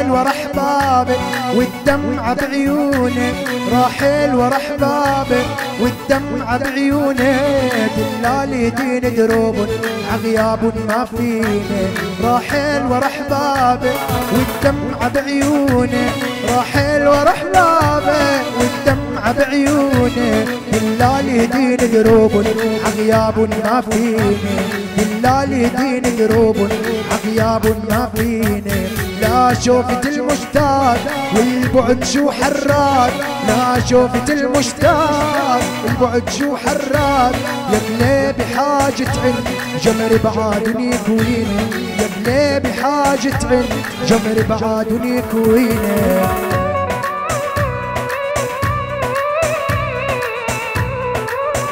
راحل ورا احبابه والدمعة بعيونه، راحل ورا احبابه والدمعة بعيونه، دلالي دين دروب عغياب ما فينا، راحل ورا احبابه والدمعة بعيونه، راحل ورا احبابه والدمعة بعيونه، دلالي دين دروب عغياب ما فينا، دلالي دين دروب عغياب ما فينا. لا شوفت المشتاق والبعد شو حراق، لا شوفت المشتاق والبعد شو حراق، يا بلي بحاجة عند جمر بعادني كوينه، يا بلي بحاجة عند جمر بعادني كوينه.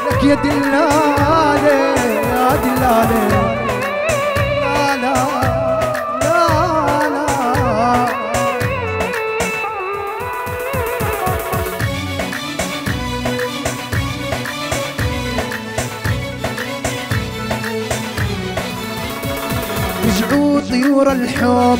لك يا دلالي يا دلالي لا لا رجعوا طيور الحب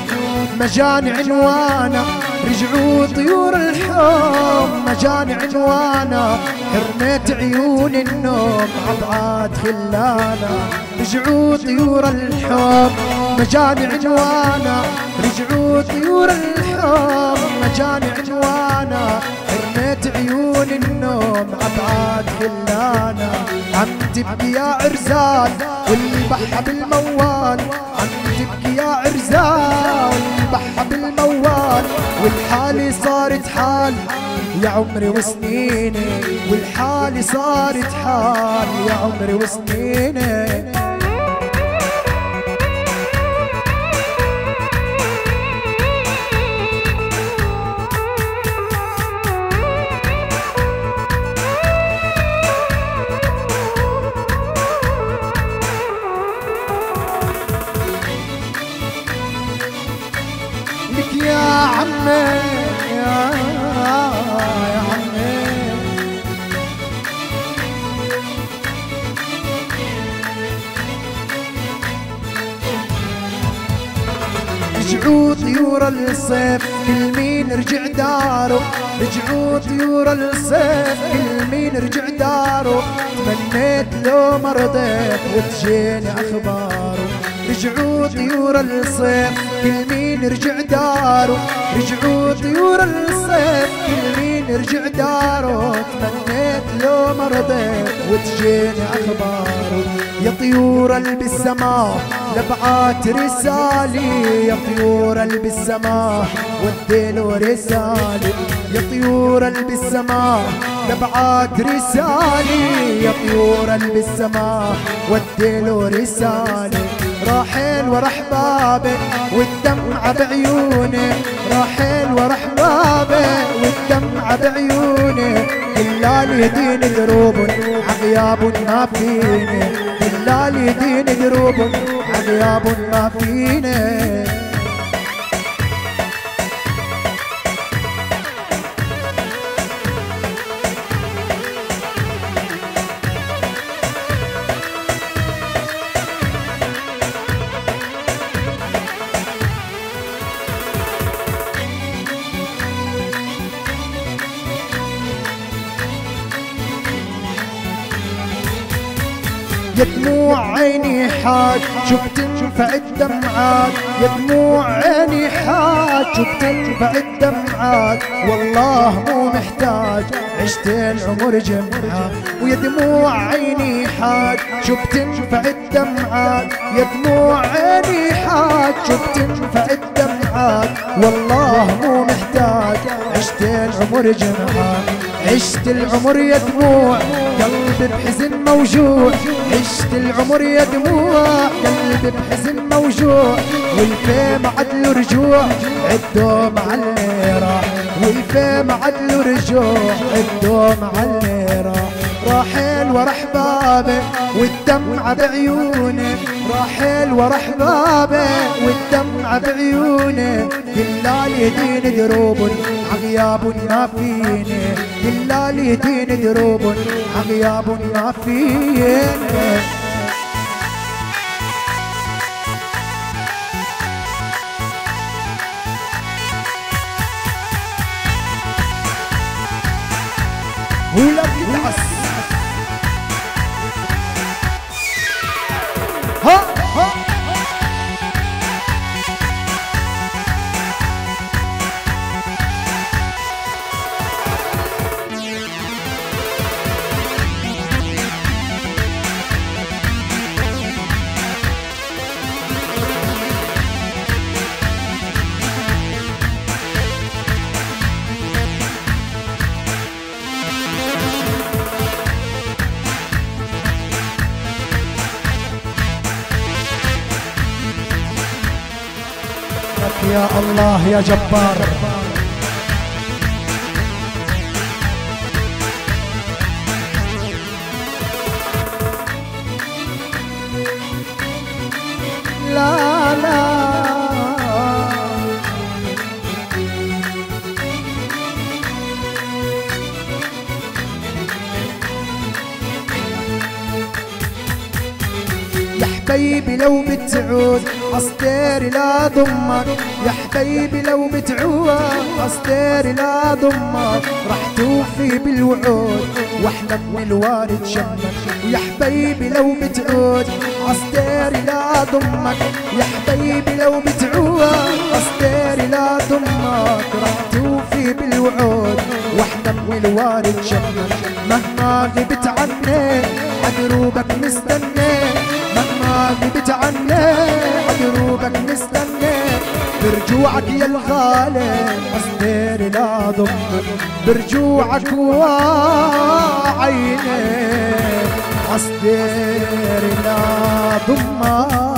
مجان عنوانا، رجعوا طيور الحب مجان عنوانا، حرمت عيون النوم عبعاد خلانا، رجعوا طيور الحب مجان عنوانا، رجعوا طيور الحب مجان عنوانا، حرمت عيون النوم عبعاد خلانا، عم تبكي يا عرزان والبحة بالموال، عم تبكي يا عرزان والبحة بالموال، والحالي صارت حال يا عمري وسنيني، والحالي صارت حال يا عمري وسنيني. يا عمي يا عمي رجعوا طيور الصيف كل مين رجع داره، رجعوا طيور الصيف كل مين رجع داره، تمنيت لو ما رضيت وتجيني اخباره، رجعوا طيور الصيف كل مين رجع داره، رجعوا طيور الصيف كل مين رجع داره، تمنيت لو ما رضيت وتجيني اخباره، يا طيور قلب السماء لبعات رسالي، يا طيور قلب السماء وديله رسالي، يا طيور قلب السماء لبعات رسالي، يا طيور قلب السماء وديله رسالي، راحل ورا احبابه والدمعة بعيونه، راحل ورا احبابه والدمعة بعيونه، دلالي دين دروب عغياب ما فيني، دلالي دين دروب عغياب ما فيني. يا دموع عيني حاج شو بتنفع الدمعات، يا دموع عيني حاج شو بتنفع الدمعات، والله مو محتاج عشت العمر جمعات، ويا دموع عيني حاج شو بتنفع الدمعات، يا دموع عيني حاج شو بتنفع الدمعات، والله مو محتاج عشت العمر جمعات، عشت العمر يا دموع قلبي بحزن موجوع، عشت العمر يا دموع قلبي بحزن موجوع، والفيم عدل رجوع الدوم على راح، والفيم عدل رجوع الدوم على راح، راحل ورا احبابه والدمعة بعيونه، راحل ورا احبابه والدمعة بعيونه، دلالي دين دروب عغياب ما فيني، دلالي دين دروب عغياب ما فيني. ولا بتتعس. ها ها يا الله يا جبار. لا لا يا حبيبي لو بتعود قصديري لا ضمك، يا حبيبي لو بتعود قصديري لا ضمك، رح توفي بالوعود واحلى من الوارد شمك. يا حبيبي لو بتعود قصديري لا ضمك، يا حبيبي لو بتعود قصديري لا ضمك، رح توفي بالوعود واحلى من الوارد شمك. مهما غبت عني عدروبك مستني، مهما غبت عني عدروبك مستني، برجوعك يا الغالي قصديري لا ضمك، برجوعك وعيني قصديري لا ضمك.